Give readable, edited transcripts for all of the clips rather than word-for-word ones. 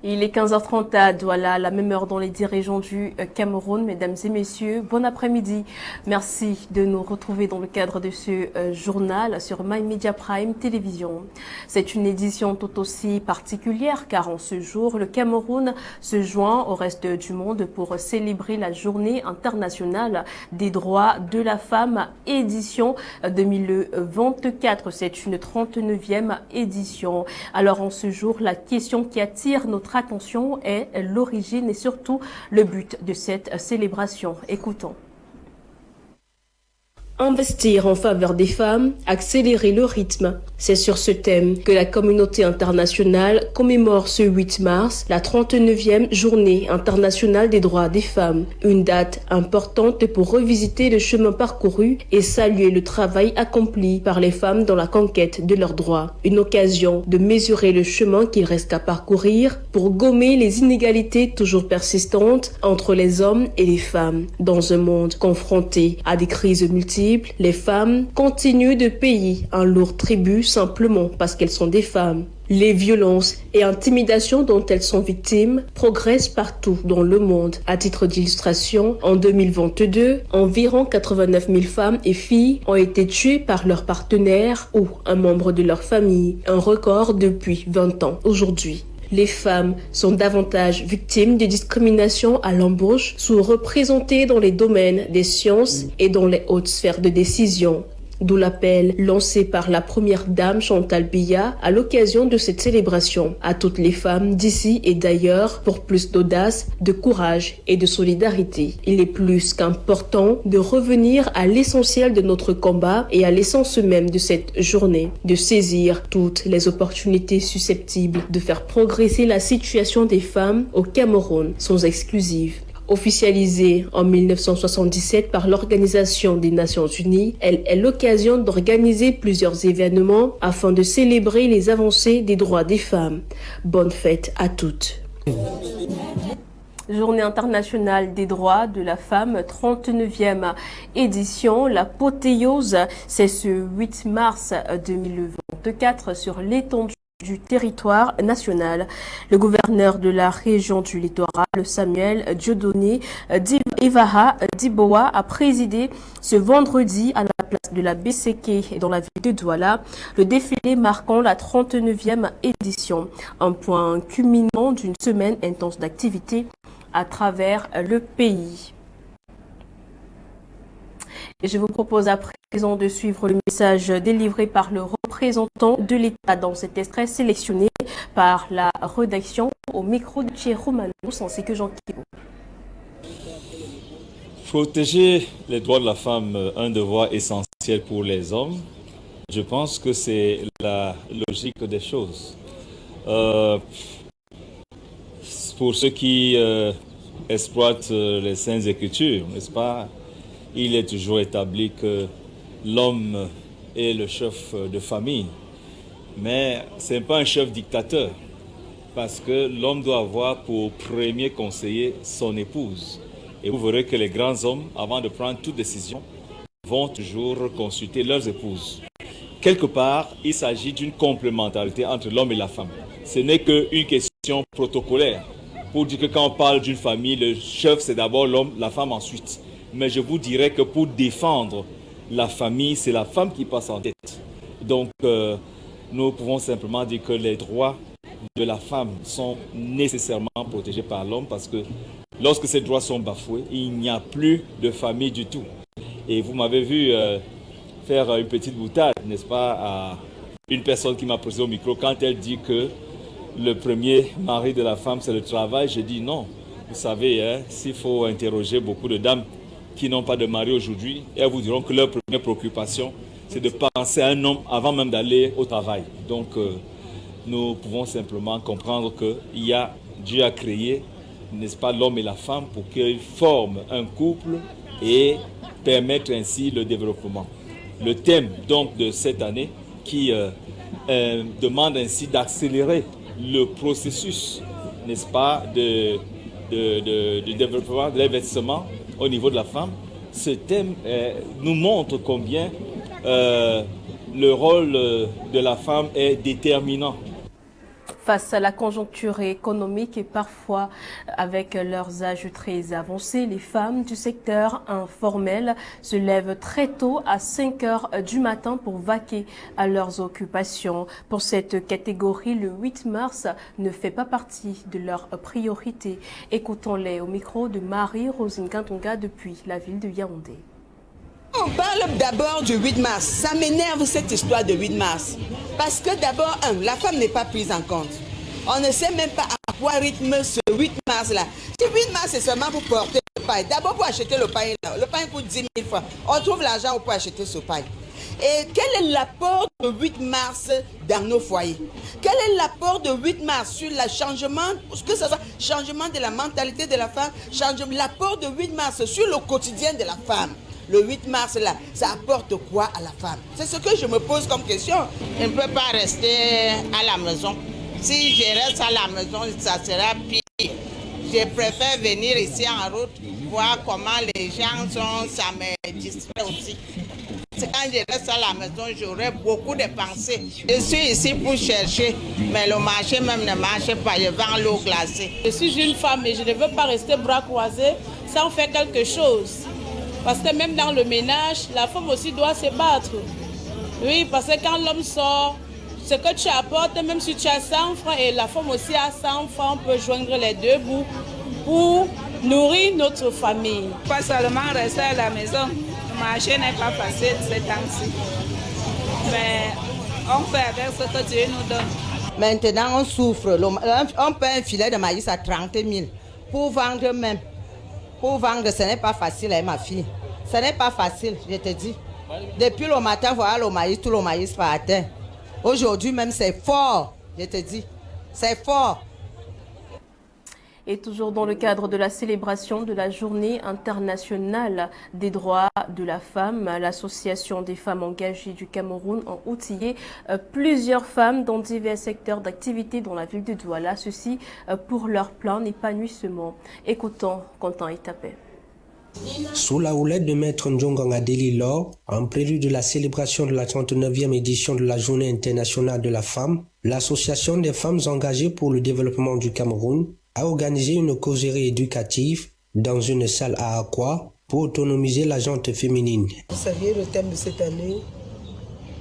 Il est 15h30 à Douala, la même heure dans les dirigeants du Cameroun. Mesdames et messieurs, bon après-midi. Merci de nous retrouver dans le cadre de ce journal sur My Media Prime Télévision. C'est une édition tout aussi particulière car en ce jour, le Cameroun se joint au reste du monde pour célébrer la Journée internationale des droits de la femme, édition 2024. C'est une 39e édition. Alors en ce jour, la question qui attire notre attention est l'origine et surtout le but de cette célébration. Écoutons. Investir en faveur des femmes, accélérer le rythme. C'est sur ce thème que la communauté internationale commémore ce 8 mars la 39e journée internationale des droits des femmes. Une date importante pour revisiter le chemin parcouru et saluer le travail accompli par les femmes dans la conquête de leurs droits. Une occasion de mesurer le chemin qu'il reste à parcourir pour gommer les inégalités toujours persistantes entre les hommes et les femmes. Dans un monde confronté à des crises multiples, les femmes continuent de payer un lourd tribut simplement parce qu'elles sont des femmes. Les violences et intimidations dont elles sont victimes progressent partout dans le monde. À titre d'illustration, en 2022, environ 89 000 femmes et filles ont été tuées par leur partenaire ou un membre de leur famille, un record depuis 20 ans aujourd'hui. Les femmes sont davantage victimes de discrimination à l'embauche, sous-représentées dans les domaines des sciences et dans les hautes sphères de décision. D'où l'appel lancé par la première dame Chantal Biya à l'occasion de cette célébration à toutes les femmes d'ici et d'ailleurs pour plus d'audace, de courage et de solidarité. Il est plus qu'important de revenir à l'essentiel de notre combat et à l'essence même de cette journée, de saisir toutes les opportunités susceptibles de faire progresser la situation des femmes au Cameroun sans exclusive. Officialisée en 1977 par l'Organisation des Nations Unies, elle est l'occasion d'organiser plusieurs événements afin de célébrer les avancées des droits des femmes. Bonne fête à toutes. Journée internationale des droits de la femme, 39e édition. L'apothéose, c'est ce 8 mars 2024 sur l'étendue du territoire national. Le gouverneur de la région du littoral, Samuel Dieudonné Evaha Diboa, a présidé ce vendredi à la place de la BCK dans la ville de Douala, le défilé marquant la 39e édition, un point culminant d'une semaine intense d'activité à travers le pays. Et je vous propose à présent de suivre le message délivré par le représentant de l'État dans cet extrait sélectionné par la rédaction au micro de Thierry Romanos ainsi que Jean Kibou. Protéger les droits de la femme, un devoir essentiel pour les hommes, je pense que c'est la logique des choses. Pour ceux qui exploitent les Saintes Écritures, n'est-ce pas? Il est toujours établi que l'homme est le chef de famille, mais ce n'est pas un chef dictateur, parce que l'homme doit avoir pour premier conseiller son épouse. Et vous verrez que les grands hommes, avant de prendre toute décision, vont toujours consulter leurs épouses. Quelque part, il s'agit d'une complémentarité entre l'homme et la femme. Ce n'est qu'une question protocolaire. Pour dire que quand on parle d'une famille, le chef c'est d'abord l'homme, la femme ensuite. Mais je vous dirais que pour défendre la famille, c'est la femme qui passe en tête. Donc, nous pouvons simplement dire que les droits de la femme sont nécessairement protégés par l'homme parce que lorsque ces droits sont bafoués, il n'y a plus de famille du tout. Et vous m'avez vu faire une petite boutade, n'est-ce pas, à une personne qui m'a posé au micro quand elle dit que le premier mari de la femme, c'est le travail. J'ai dit non. Vous savez, s'il faut interroger beaucoup de dames qui n'ont pas de mari aujourd'hui, elles vous diront que leur première préoccupation, c'est de penser à un homme avant même d'aller au travail. Donc, nous pouvons simplement comprendre que Dieu a créé, n'est-ce pas, l'homme et la femme pour qu'ils forment un couple et permettre ainsi le développement. Le thème donc de cette année qui demande ainsi d'accélérer le processus, n'est-ce pas, de développement de l'investissement au niveau de la femme. Ce thème nous montre combien le rôle de la femme est déterminant. Face à la conjoncture économique et parfois avec leurs âges très avancés, les femmes du secteur informel se lèvent très tôt à 5 heures du matin pour vaquer à leurs occupations. Pour cette catégorie, le 8 mars ne fait pas partie de leurs priorités. Écoutons-les au micro de Marie-Rosine Kantonga depuis la ville de Yaoundé. On parle d'abord du 8 mars. Ça m'énerve cette histoire de 8 mars. Parce que d'abord, la femme n'est pas prise en compte. On ne sait même pas à quoi rythme ce 8 mars-là. Ce 8 mars, c'est seulement pour porter le paille. D'abord pour acheter le paille. Le paille coûte 10 000 francs. On trouve l'argent pour acheter ce paille. Et quel est l'apport de 8 mars dans nos foyers? Quel est l'apport de 8 mars sur le changement, que ce soit changement de la mentalité de la femme, l'apport de 8 mars sur le quotidien de la femme? Le 8 mars, là, ça apporte quoi à la femme? C'est ce que je me pose comme question. Je ne peux pas rester à la maison. Si je reste à la maison, ça sera pire. Je préfère venir ici en route, voir comment les gens sont, ça me distrait aussi. Quand je reste à la maison, j'aurai beaucoup de pensées. Je suis ici pour chercher, mais le marché même ne marche pas, je vends l'eau glacée. Je suis une femme et je ne veux pas rester bras croisés sans faire quelque chose. Parce que même dans le ménage, la femme aussi doit se battre. Oui, parce que quand l'homme sort, ce que tu apportes, même si tu as 100 francs et la femme aussi a 100 francs, on peut joindre les deux bouts pour nourrir notre famille. Pas seulement rester à la maison, le marché n'est pas facile ces temps-ci. Mais on fait avec ce que Dieu nous donne. Maintenant, on souffre. On paie un filet de maïs à 30 000 pour vendre même. Pour vendre, ce n'est pas facile, hein, ma fille. Ce n'est pas facile, je te dis. Depuis le matin, voilà le maïs, tout le maïs par terre. Aujourd'hui même, c'est fort, je te dis. C'est fort. Et toujours dans le cadre de la célébration de la Journée internationale des droits de la femme, l'Association des femmes engagées du Cameroun a outillé plusieurs femmes dans divers secteurs d'activité dans la ville de Douala, ceci pour leur plan d'épanouissement. Écoutons Quentin Itapé. Sous la houlette de Maître Ndjonganga Deli-Laure, en prélude de la célébration de la 39e édition de la Journée internationale de la femme, l'Association des femmes engagées pour le développement du Cameroun a organisé une causerie éducative dans une salle à Akwa pour autonomiser la gente féminine. Vous savez, le thème de cette année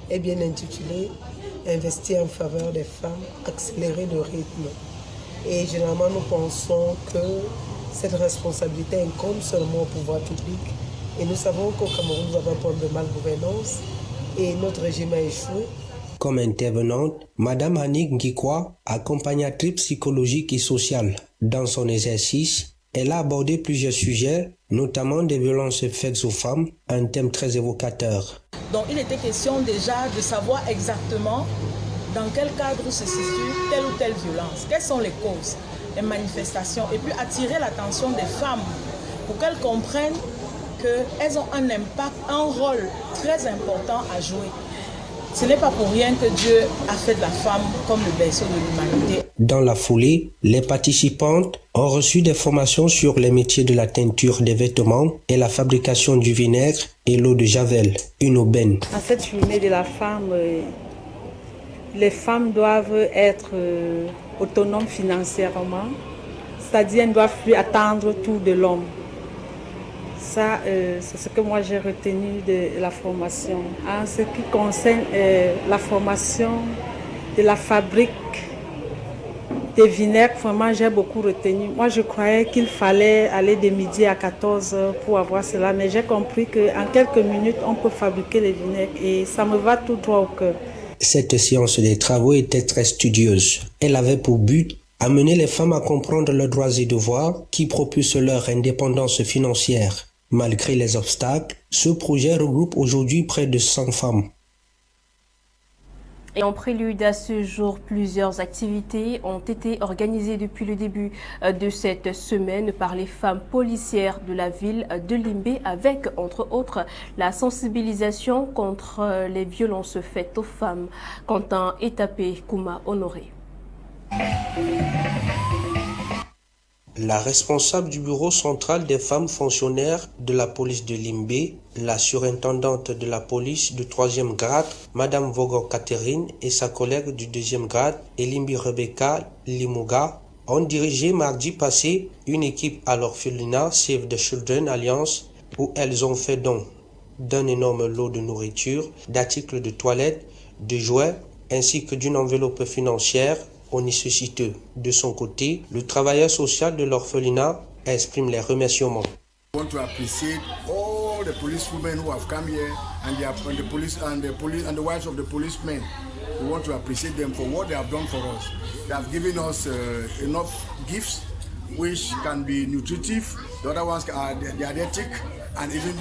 est bien intitulé « Investir en faveur des femmes, accélérer le rythme ». Et généralement, nous pensons que cette responsabilité incombe seulement au pouvoir public. Et nous savons qu'au Cameroun, nous avons un problème de malgouvernance et notre régime a échoué. Comme intervenante, Madame Annick Ngikwa, accompagnatrice psychologique et sociale. Dans son exercice, elle a abordé plusieurs sujets, notamment des violences faites aux femmes, un thème très évocateur. Donc il était question déjà de savoir exactement dans quel cadre se situe telle ou telle violence, quelles sont les causes, les manifestations, et puis attirer l'attention des femmes pour qu'elles comprennent qu'elles ont un impact, un rôle très important à jouer. Ce n'est pas pour rien que Dieu a fait de la femme comme le berceau de l'humanité. Dans la foulée, les participantes ont reçu des formations sur les métiers de la teinture des vêtements et la fabrication du vinaigre et l'eau de javel, une aubaine. À cette journée de la femme, les femmes doivent être autonomes financièrement, c'est-à-dire elles ne doivent plus attendre tout de l'homme. Ça, c'est ce que moi j'ai retenu de la formation. En ce qui concerne la formation de la fabrique des vinaigres, vraiment j'ai beaucoup retenu. Moi je croyais qu'il fallait aller de midi à 14h pour avoir cela, mais j'ai compris qu'en quelques minutes on peut fabriquer les vinaigres et ça me va tout droit au cœur. Cette séance des travaux était très studieuse. Elle avait pour but amener les femmes à comprendre leurs droits et devoirs qui propulsent leur indépendance financière. Malgré les obstacles, ce projet regroupe aujourd'hui près de 100 femmes. Et en prélude à ce jour, plusieurs activités ont été organisées depuis le début de cette semaine par les femmes policières de la ville de Limbé avec, entre autres, la sensibilisation contre les violences faites aux femmes. Quentin Etapé, Kouma Honoré. La responsable du bureau central des femmes fonctionnaires de la police de Limbé, la surintendante de la police de 3e grade, Madame Vogo Catherine, et sa collègue du 2e grade, Elimbi Rebecca Limuga, ont dirigé mardi passé une équipe à l'orphelinat Save the Children Alliance où elles ont fait don d'un énorme lot de nourriture, d'articles de toilette, de jouets, ainsi que d'une enveloppe financière aux nécessiteux. De son côté, le travailleur social de l'orphelinat exprime les remerciements. I want to appreciate all the policewomen who have come here and the wives of the policemen. We want to appreciate them for what they have done for us. They have given us enough gifts which can be nutritive. The other ones are dietetic and even,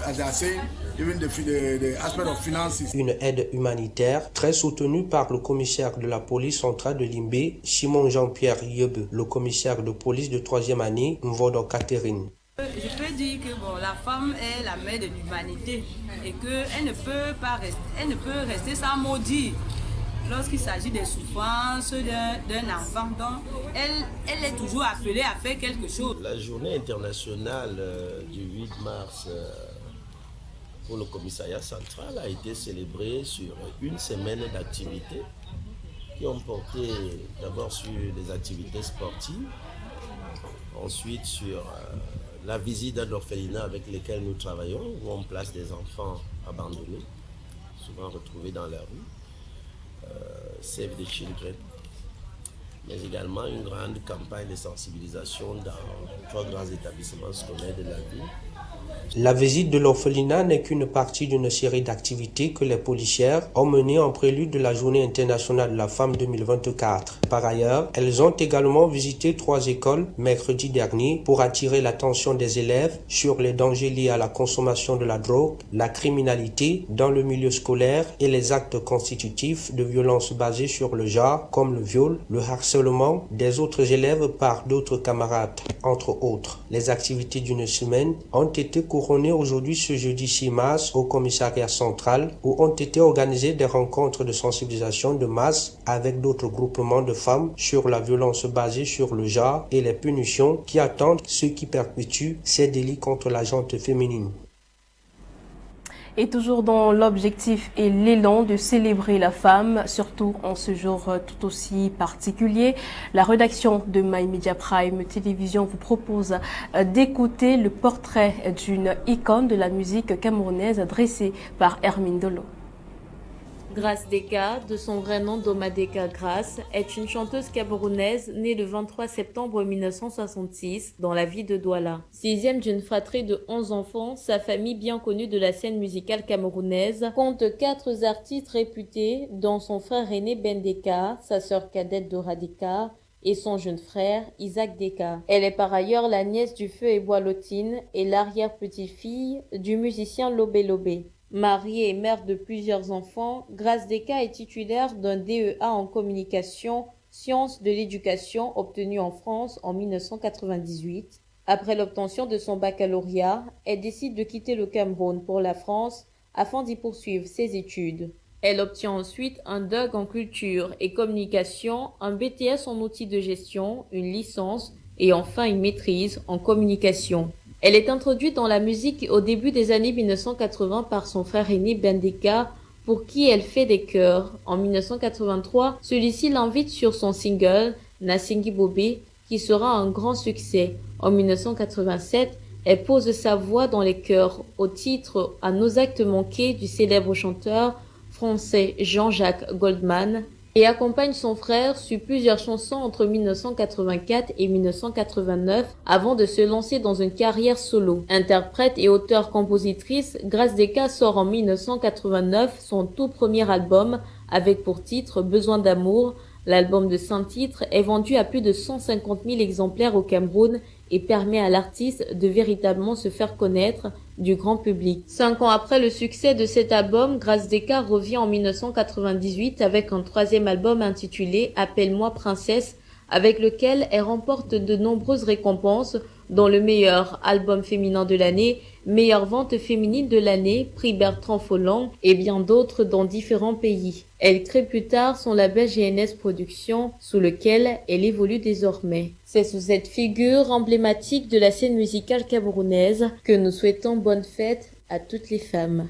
as they are saying, even the aspect of finances. Une aide humanitaire très soutenue par le commissaire de la police centrale de Limbé, Simon Jean-Pierre Yebe, le commissaire de police de 3e année, Mvodo Catherine. Je peux dire que la femme est la mère de l'humanité et qu'elle ne peut rester sans mot dire lorsqu'il s'agit des souffrances d'un enfant. Donc, elle est toujours appelée à faire quelque chose. La journée internationale du 8 mars pour le commissariat central a été célébrée sur une semaine d'activités qui ont porté d'abord sur des activités sportives, ensuite sur la visite d'un orphelinat avec lesquels nous travaillons, où on place des enfants abandonnés, souvent retrouvés dans la rue, Save the Children, mais également une grande campagne de sensibilisation dans 3 grands établissements scolaires de la ville. La visite de l'orphelinat n'est qu'une partie d'une série d'activités que les policières ont menées en prélude de la Journée internationale de la femme 2024. Par ailleurs, elles ont également visité 3 écoles mercredi dernier pour attirer l'attention des élèves sur les dangers liés à la consommation de la drogue, la criminalité dans le milieu scolaire et les actes constitutifs de violences basées sur le genre comme le viol, le harcèlement des autres élèves par d'autres camarades, entre autres. Les activités d'une semaine ont été couronné aujourd'hui ce jeudi 6 mars au commissariat central où ont été organisées des rencontres de sensibilisation de masse avec d'autres groupements de femmes sur la violence basée sur le genre et les punitions qui attendent ceux qui perpétuent ces délits contre la gente féminine. Et toujours dans l'objectif et l'élan de célébrer la femme, surtout en ce jour tout aussi particulier, la rédaction de My Media Prime Télévision vous propose d'écouter le portrait d'une icône de la musique camerounaise dressé par Hermine Dolo. Grace Deka, de son vrai nom Domadeka Grace, est une chanteuse camerounaise née le 23 septembre 1966 dans la ville de Douala. 6e d'une fratrie de 11 enfants, sa famille bien connue de la scène musicale camerounaise compte 4 artistes réputés, dont son frère aîné Ben Deka, sa sœur cadette Dora Deka et son jeune frère Isaac Deka. Elle est par ailleurs la nièce du Feu et Bois Lotine et l'arrière-petite-fille du musicien Lobé Lobé. Mariée et mère de plusieurs enfants, Grace Deka est titulaire d'un DEA en communication, sciences de l'éducation obtenu en France en 1998. Après l'obtention de son baccalauréat, elle décide de quitter le Cameroun pour la France afin d'y poursuivre ses études. Elle obtient ensuite un DUG en culture et communication, un BTS en outils de gestion, une licence et enfin une maîtrise en communication. Elle est introduite dans la musique au début des années 1980 par son frère aîné Ben Deka, pour qui elle fait des chœurs. En 1983, celui-ci l'invite sur son single « Nasingi Bobé » qui sera un grand succès. En 1987, elle pose sa voix dans les chœurs au titre « À nos actes manqués » du célèbre chanteur français Jean-Jacques Goldman et accompagne son frère sur plusieurs chansons entre 1984 et 1989 avant de se lancer dans une carrière solo. Interprète et auteure-compositrice, Grace Deka sort en 1989 son tout premier album avec pour titre Besoin d'amour. L'album de 5 titres est vendu à plus de 150 000 exemplaires au Cameroun et permet à l'artiste de véritablement se faire connaître du grand public. 5 ans après le succès de cet album, Grace Deka revient en 1998 avec un 3e album intitulé Appelle-moi Princesse, avec lequel elle remporte de nombreuses récompenses, Dans le meilleur album féminin de l'année, meilleure vente féminine de l'année, prix Bertrand Folland et bien d'autres dans différents pays. Elle crée plus tard son label GNS Productions, sous lequel elle évolue désormais. C'est sous cette figure emblématique de la scène musicale camerounaise que nous souhaitons bonne fête à toutes les femmes.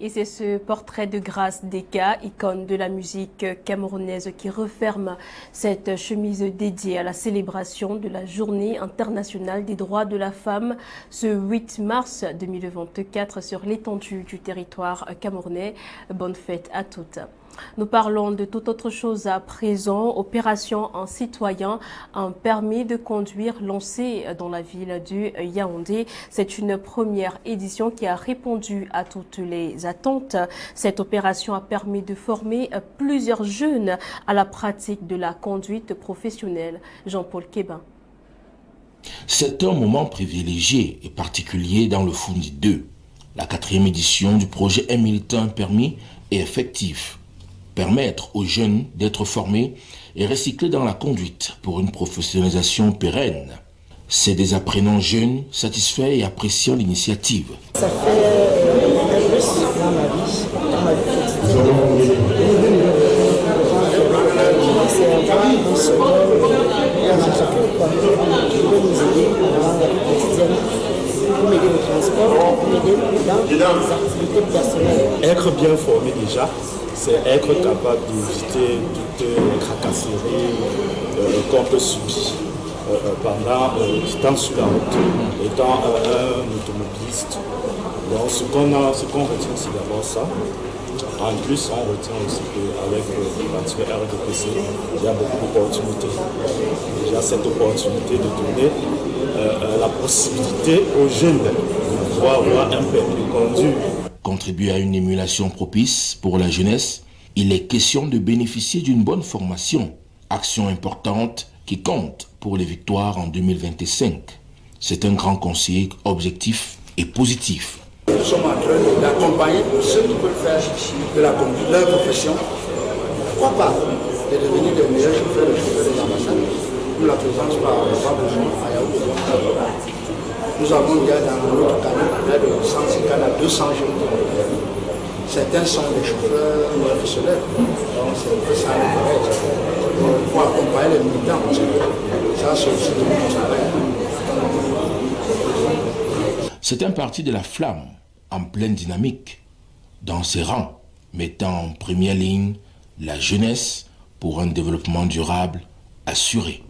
Et c'est ce portrait de Grace Deka, icône de la musique camerounaise, qui referme cette chemise dédiée à la célébration de la Journée internationale des droits de la femme ce 8 mars 2024 sur l'étendue du territoire camerounais. Bonne fête à toutes. Nous parlons de toute autre chose à présent. Opération Un citoyen, un permis de conduire lancé dans la ville du Yaoundé. C'est une première édition qui a répondu à toutes les attentes. Cette opération a permis de former plusieurs jeunes à la pratique de la conduite professionnelle. Jean-Paul Kébin. C'est un moment privilégié et particulier dans le Foundi 2. La 4e édition du projet Un militant permis est effectif. Permettre aux jeunes d'être formés et recyclés dans la conduite pour une professionnalisation pérenne. C'est des apprenants jeunes, satisfaits et appréciant l'initiative. Ça fait un plus dans ma vie quotidienne. C'est un seul, un entrepreneur qui peut nous aider dans la vie quotidienne, pour m'aider au transport, pour m'aider dans les activités personnelles. Être bien formé déjà, c'est être capable d'éviter toutes les tracasseries qu'on peut subir pendant étant sur la route, étant un automobiliste. Donc ce qu'on retient, c'est d'abord ça. En plus, on retient aussi qu'avec l'antique RDPC, il y a beaucoup d'opportunités. Déjà cette opportunité de donner la possibilité aux jeunes de pouvoir avoir un permis de conduire. Contribuer à une émulation propice pour la jeunesse, il est question de bénéficier d'une bonne formation, action importante qui compte pour les victoires en 2025. C'est un grand conseiller objectif et positif. Nous sommes en train d'accompagner ceux qui peuvent faire de la conduite leur profession. Pourquoi pas de devenir des meilleurs chauffeurs des ambassades. Nous la présence par besoin à Yaoundé. Nous avons déjà dans notre canal près de 150 à 200 jeunes. Certains sont des chauffeurs professionnels. Donc c'est un peu ça l'intérêt. Pour accompagner les militants. Ça c'est aussi de notre travail. C'est un parti de la flamme en pleine dynamique, dans ses rangs, mettant en première ligne la jeunesse pour un développement durable assuré.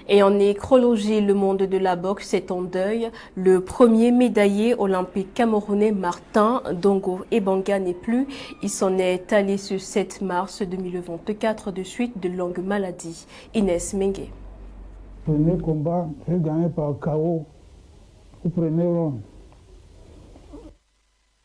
Et en nécrologie, le monde de la boxe est en deuil. Le premier médaillé olympique camerounais Martin Dongo Ebanga n'est plus. Il s'en est allé ce 7 mars 2024 de suite de longues maladies. Inès Mengue. Premier combat est gagné par KO au premier round.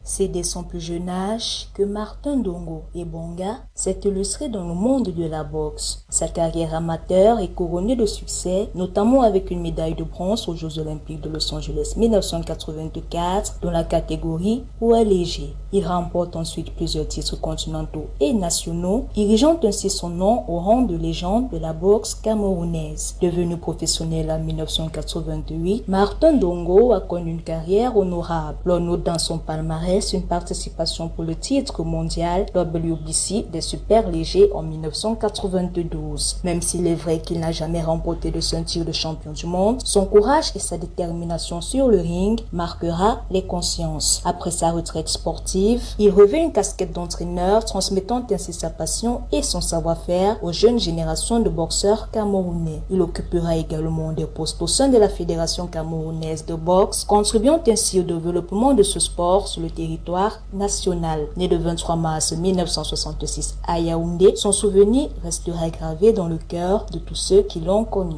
C'est dès son plus jeune âge que Martin Dongo Ebanga s'est illustré dans le monde de la boxe. Sa carrière amateur est couronnée de succès, notamment avec une médaille de bronze aux Jeux Olympiques de Los Angeles 1984 dans la catégorie poids léger. Il remporte ensuite plusieurs titres continentaux et nationaux, dirigeant ainsi son nom au rang de légende de la boxe camerounaise. Devenu professionnel en 1988, Martin Dongo a connu une carrière honorable. L'on note dans son palmarès une participation pour le titre mondial WBC des super légers en 1992. Même s'il est vrai qu'il n'a jamais remporté de ceinture de champion du monde, son courage et sa détermination sur le ring marquera les consciences. Après sa retraite sportive, il revêt une casquette d'entraîneur, transmettant ainsi sa passion et son savoir-faire aux jeunes générations de boxeurs camerounais. Il occupera également des postes au sein de la Fédération camerounaise de boxe, contribuant ainsi au développement de ce sport sur le territoire national. Né le 23 mars 1966 à Yaoundé, son souvenir restera gravé dans le cœur de tous ceux qui l'ont connu.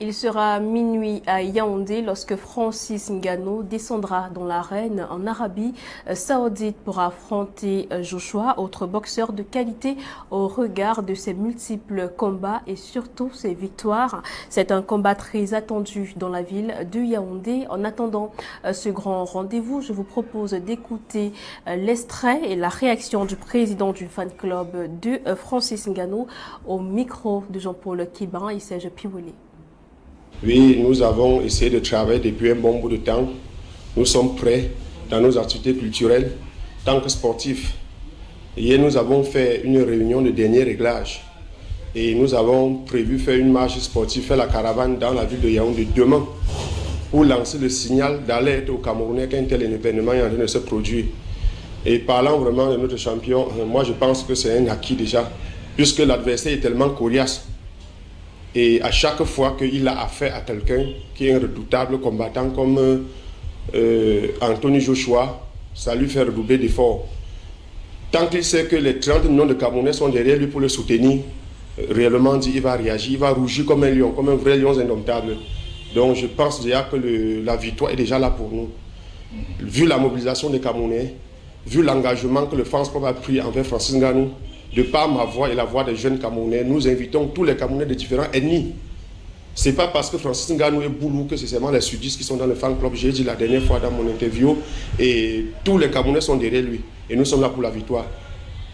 Il sera minuit à Yaoundé lorsque Francis Ngannou descendra dans l'arène en Arabie Saoudite pour affronter Joshua, autre boxeur de qualité au regard de ses multiples combats et surtout ses victoires. C'est un combat très attendu dans la ville de Yaoundé. En attendant ce grand rendez-vous, je vous propose d'écouter l'extrait et la réaction du président du fan club de Francis Ngannou au micro de Jean-Paul Kiban et Serge Piwele. Oui, nous avons essayé de travailler depuis un bon bout de temps. Nous sommes prêts dans nos activités culturelles, tant que sportifs. Hier, nous avons fait une réunion de dernier réglage et nous avons prévu faire une marche sportive, faire la caravane dans la ville de Yaoundé demain pour lancer le signal d'alerte aux Camerounais qu'un tel événement est en train de se produire. Et parlant vraiment de notre champion, moi je pense que c'est un acquis déjà, puisque l'adversaire est tellement coriace. Et à chaque fois qu'il a affaire à quelqu'un qui est un redoutable combattant comme Anthony Joshua, ça lui fait redoubler d'efforts. Tant qu'il sait que les 30 millions de Camerounais sont derrière lui pour le soutenir, réellement dit, il va réagir, il va rougir comme un lion, comme un vrai lion indomptable. Donc je pense déjà que la victoire est déjà là pour nous. Vu la mobilisation des Camerounais, vu l'engagement que le France Club a pris envers Francis Ngannou, de par ma voix et la voix des jeunes Camerounais, nous invitons tous les Camerounais de différents ennemis. Ce n'est pas parce que Francis Ngannou est boulou que c'est seulement les sudistes qui sont dans le fan club. J'ai dit la dernière fois dans mon interview, et tous les Camerounais sont derrière lui. Et nous sommes là pour la victoire.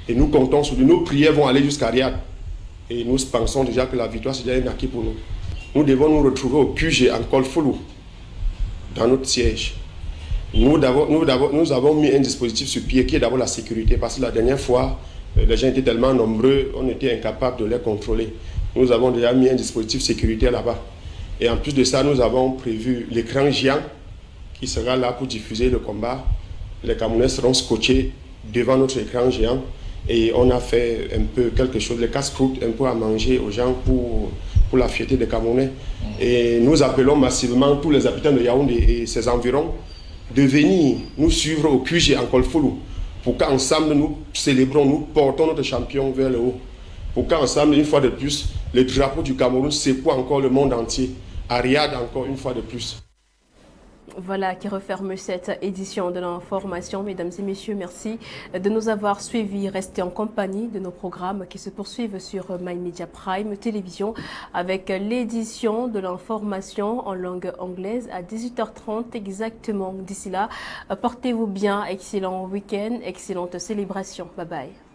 Et nous comptons sur lui. Nos prières vont aller jusqu'à Riyad. Et nous pensons déjà que la victoire, c'est déjà un acquis pour nous. Nous devons nous retrouver au QG en Kolfolou, dans notre siège. Nous avons mis un dispositif sur pied qui est d'abord la sécurité, parce que la dernière fois, les gens étaient tellement nombreux, on était incapable de les contrôler. Nous avons déjà mis un dispositif sécuritaire là-bas. Et en plus de ça, nous avons prévu l'écran géant qui sera là pour diffuser le combat. Les Camerounais seront scotchés devant notre écran géant. Et on a fait un peu quelque chose, les casse-croûtes, un peu à manger aux gens pour la fierté des Camerounais. Et nous appelons massivement tous les habitants de Yaoundé et ses environs de venir nous suivre au QG en Kolfolou, pour qu'ensemble nous célébrons, nous portons notre champion vers le haut. Pour qu'ensemble, une fois de plus, le drapeau du Cameroun secoue encore le monde entier. À Riyad encore une fois de plus. Voilà qui referme cette édition de l'information. Mesdames et messieurs, merci de nous avoir suivis. Restez en compagnie de nos programmes qui se poursuivent sur My Media Prime Télévision avec l'édition de l'information en langue anglaise à 18h30 exactement. D'ici là, portez-vous bien, excellent week-end, excellente célébration. Bye bye.